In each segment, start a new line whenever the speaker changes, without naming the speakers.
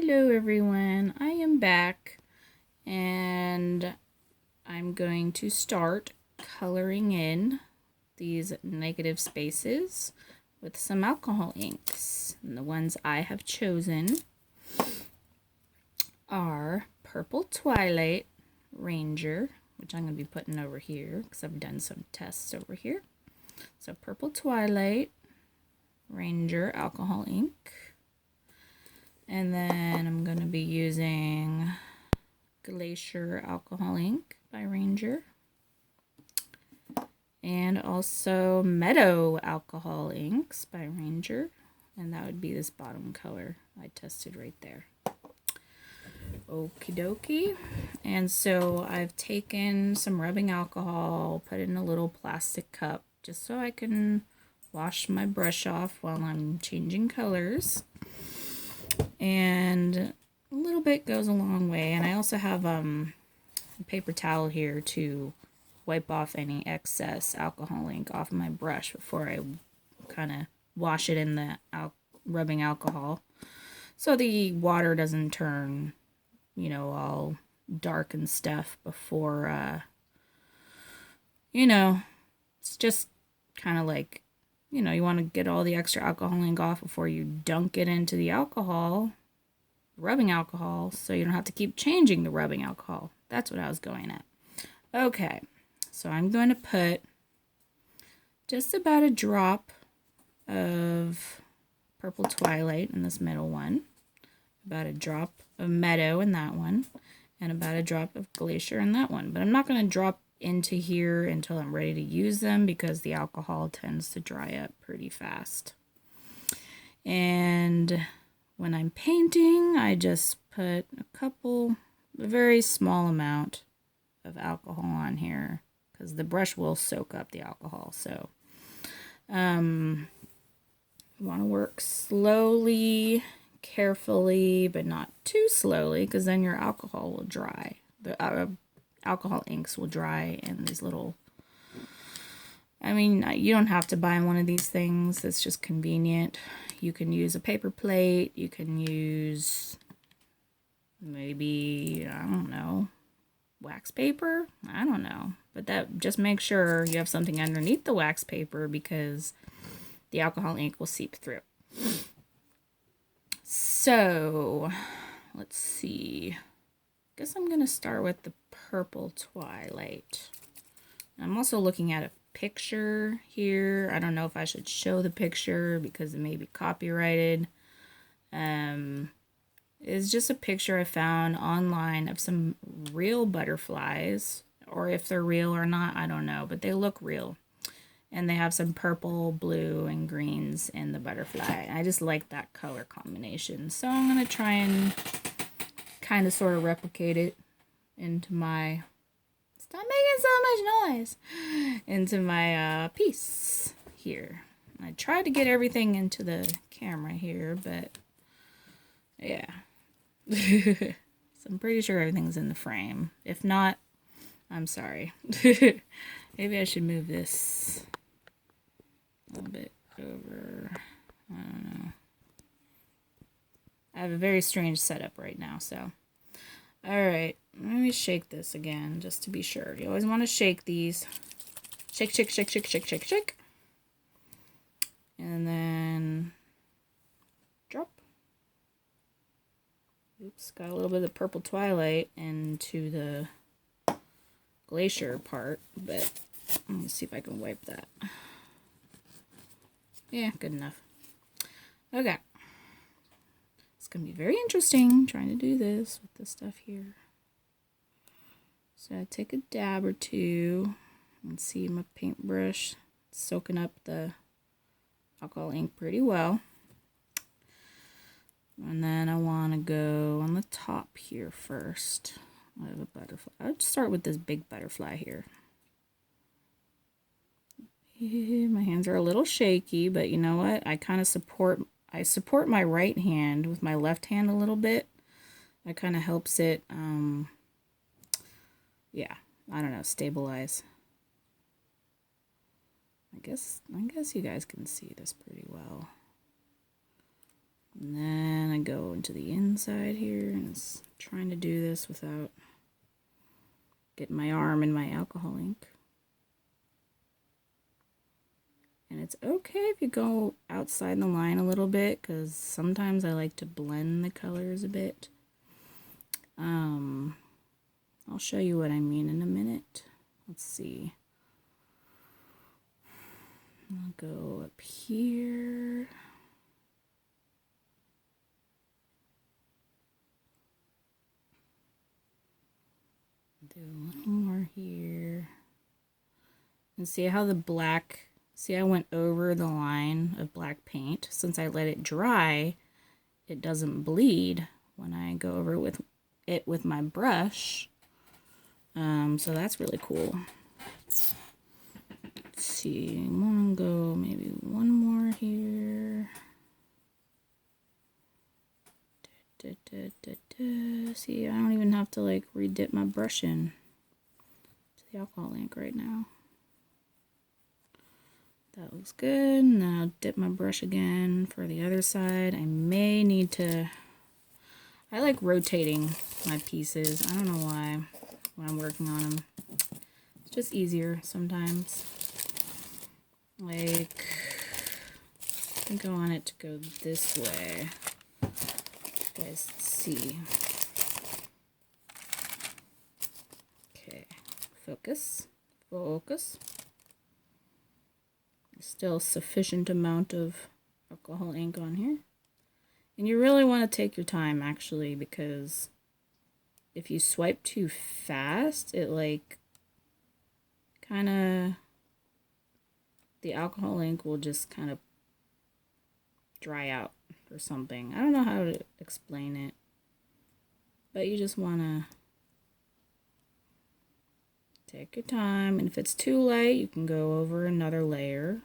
Hello everyone, I am back and I'm going to start coloring in these negative spaces with some alcohol inks. And the ones I have chosen are Purple Twilight Ranger, which I'm going to be putting over here because I've done some tests over here. So Purple Twilight Ranger alcohol ink. And then I'm going to be using Glacier alcohol ink by Ranger. And also Meadow alcohol inks by Ranger. And that would be this bottom color I tested right there. Okie dokie. And so I've taken some rubbing alcohol, put it in a little plastic cup, just so I can wash my brush off while I'm changing colors. And a little bit goes a long way. And I also have a paper towel here to wipe off any excess alcohol ink off of my brush before I kind of wash it in the rubbing alcohol, so the water doesn't turn, you know, all dark and stuff before, it's just kind of like, you want to get all the extra alcohol ink off before you dunk it into the alcohol, rubbing alcohol, so you don't have to keep changing the rubbing alcohol. That's what I was going at. Okay, so I'm going to put just about a drop of Purple Twilight in this middle one, about a drop of Meadow in that one, and about a drop of Glacier in that one. But I'm not going to drop into here until I'm ready to use them because the alcohol tends to dry up pretty fast. And when I'm painting, I just put a very small amount of alcohol on here because the brush will soak up the alcohol. So you want to work slowly, carefully, but not too slowly, because then your alcohol will dry. The alcohol inks will dry in these little, you don't have to buy one of these things. It's just convenient. You can use a paper plate. You can use maybe, I don't know, wax paper. I don't know. But that, just make sure you have something underneath the wax paper because the alcohol ink will seep through. So, let's see. I guess I'm going to start with the Purple Twilight. I'm also looking at a picture here. I don't know if I should show the picture because it may be copyrighted. It's just a picture I found online of some real butterflies, or if they're real or not, I don't know, but they look real. And they have some purple, blue, and greens in the butterfly. I just like that color combination. So I'm going to try and kind of sort of replicate it into my, stop making so much noise, into my piece here. I tried to get everything into the camera here, but yeah. So I'm pretty sure everything's in the frame. If not, I'm sorry. Maybe I should move this a little bit over. I don't know. I have a very strange setup right now, so. Alright, let me shake this again, just to be sure. You always want to shake these. Shake, shake, shake, shake, shake, shake, shake. And then drop. Oops, got a little bit of Purple Twilight into the Glacier part, but let me see if I can wipe that. Yeah, good enough. Okay. It's going to be very interesting trying to do this with this stuff here. So I take a dab or two and see my paintbrush soaking up the alcohol ink pretty well. And then I want to go on the top here first. I have a butterfly. I'll start with this big butterfly here. Yeah, my hands are a little shaky, but you know what? I kind of support my right hand with my left hand a little bit. That kind of helps it, yeah, I don't know, stabilize. I guess you guys can see this pretty well. And then I go into the inside here, and it's trying to do this without getting my arm in my alcohol ink. And it's okay if you go outside the line a little bit, because sometimes I like to blend the colors a bit. I'll show you what I mean in a minute. Let's see. I'll go up here. Do a little more here. And see how the black, see I went over the line of black paint. Since I let it dry, it doesn't bleed when I go over with it with my brush. So that's really cool. Let's see, I'm gonna go maybe one more here. See, I don't even have to like redip my brush in to the alcohol ink right now. That looks good. Now I'll dip my brush again for the other side. I may need to, I like rotating my pieces. I don't know why when I'm working on them. It's just easier sometimes. Like, I think I want it to go this way. You guys see. Okay, focus, focus. Still sufficient amount of alcohol ink on here. And you really want to take your time actually, because if you swipe too fast, it like kind of, the alcohol ink will just kind of dry out or something. I don't know how to explain it, but you just want to take your time. And if it's too light, you can go over another layer.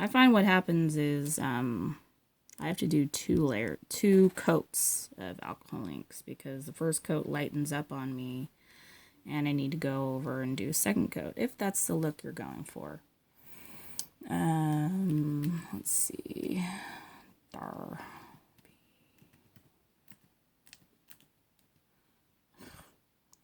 I find what happens is I have to do two coats of alcohol inks, because the first coat lightens up on me and I need to go over and do a second coat if that's the look you're going for. Let's see. Hold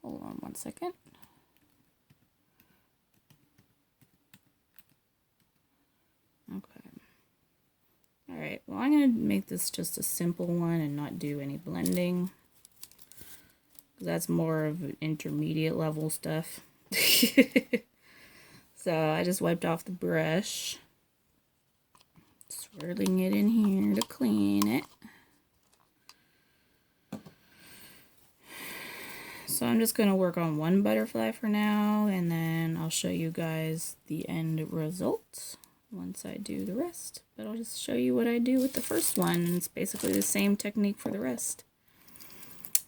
on one second. Okay. Alright, well I'm going to make this just a simple one and not do any blending. That's more of intermediate level stuff. So I just wiped off the brush. Swirling it in here to clean it. So I'm just going to work on one butterfly for now, and then I'll show you guys the end result once I do the rest. But I'll just show you what I do with the first one, and it's basically the same technique for the rest.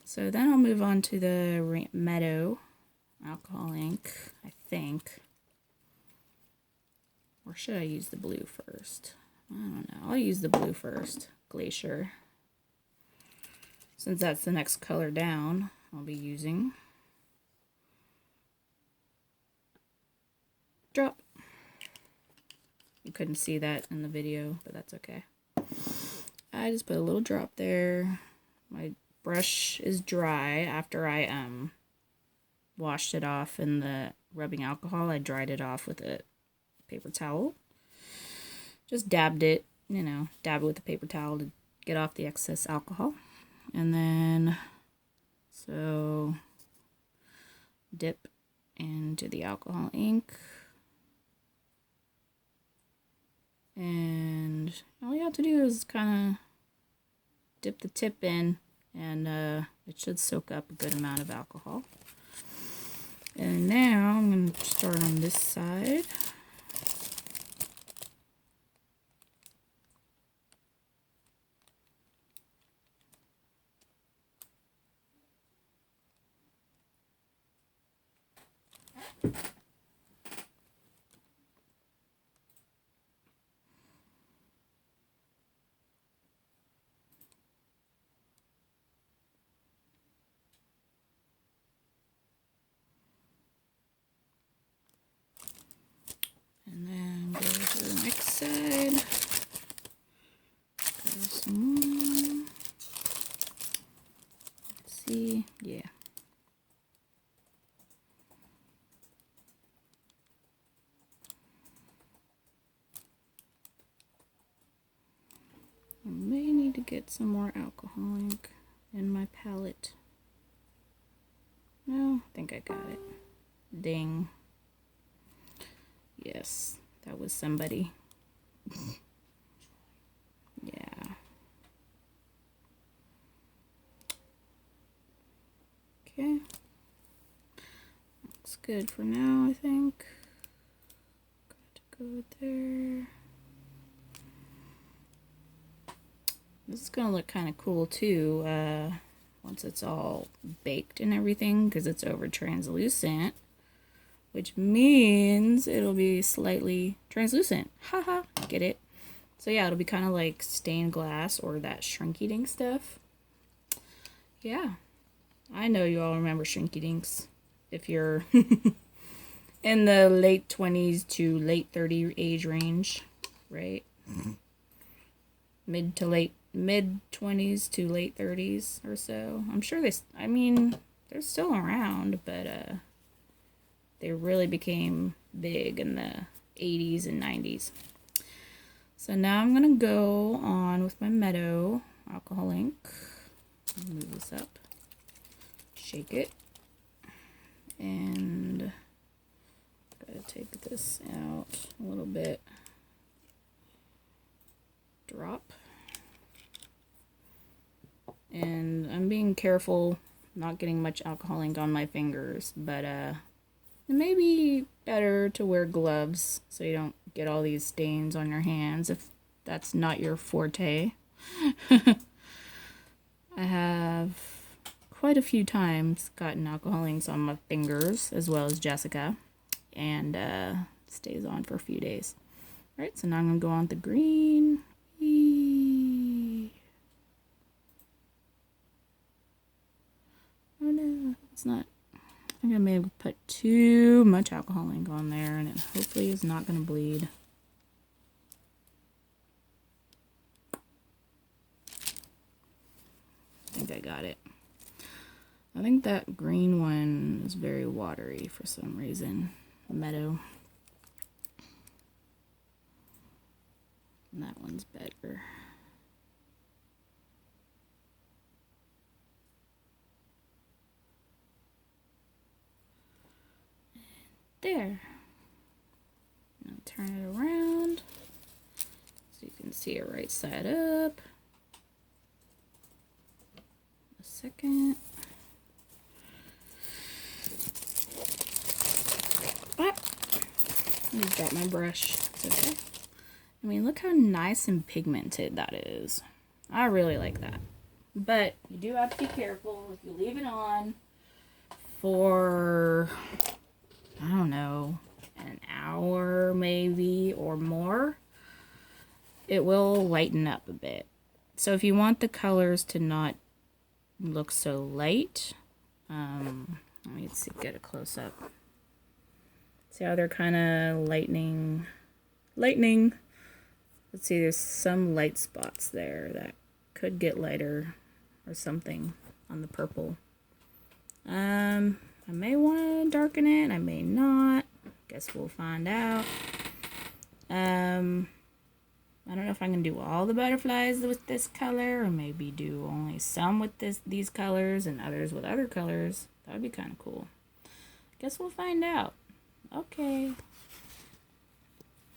So then I'll move on to the Meadow alcohol ink, I think. Or should I use the blue first? I don't know. I'll use the blue first. Glacier. Since that's the next color down, I'll be using. Drop. You couldn't see that in the video, but that's okay. I just put a little drop there. My brush is dry after I washed it off in the rubbing alcohol. I dried it off with a paper towel. Just dabbed it, you know, dab it with a paper towel to get off the excess alcohol. And then, so, dip into the alcohol ink. And all you have to do is kind of dip the tip in, and it should soak up a good amount of alcohol. And now I'm going to start on this side. And then go to the next side. Go some see? Yeah. I may need to get some more alcohol ink in my palette. No, I think I got it. Ding. Yes, that was somebody. Yeah. Okay. Looks good for now, I think. Got to go there. This is gonna look kind of cool too, once it's all baked and everything, because it's over translucent, which means it'll be slightly translucent. Haha, get it? So yeah, it'll be kind of like stained glass or that Shrinky Dink stuff. Yeah, I know you all remember Shrinky Dinks if you're in the late 20s to late 30 age range, right? Mid 20s to late 30s or so. I'm sure they're still around, but they really became big in the 80s and 90s. So now I'm gonna go on with my Meadow alcohol ink. Move this up, shake it, and gotta take this out a little bit. Drop. And I'm being careful not getting much alcohol ink on my fingers, but it may be better to wear gloves so you don't get all these stains on your hands if that's not your forte. I have quite a few times gotten alcohol inks on my fingers, as well as Jessica, and stays on for a few days. Alright, so now I'm going to go on with the green. Oh no, it's not. I'm gonna maybe put too much alcohol ink on there, and it hopefully is not gonna bleed. I think I got it. I think that green one is very watery for some reason. Meadow. And that one's better. There. Now turn it around so you can see it right side up. A second. Ah, I just got my brush. It's okay. I mean, look how nice and pigmented that is. I really like that. But you do have to be careful if you leave it on for, I don't know, an hour maybe or more. It will lighten up a bit. So if you want the colors to not look so light, let me see, get a close up. See how they're kind of lightening. Let's see, there's some light spots there that could get lighter or something on the purple. I may want to darken it, I may not. Guess we'll find out. I don't know if I'm going to do all the butterflies with this color, or maybe do only some with these colors and others with other colors. That would be kind of cool. Guess we'll find out. Okay.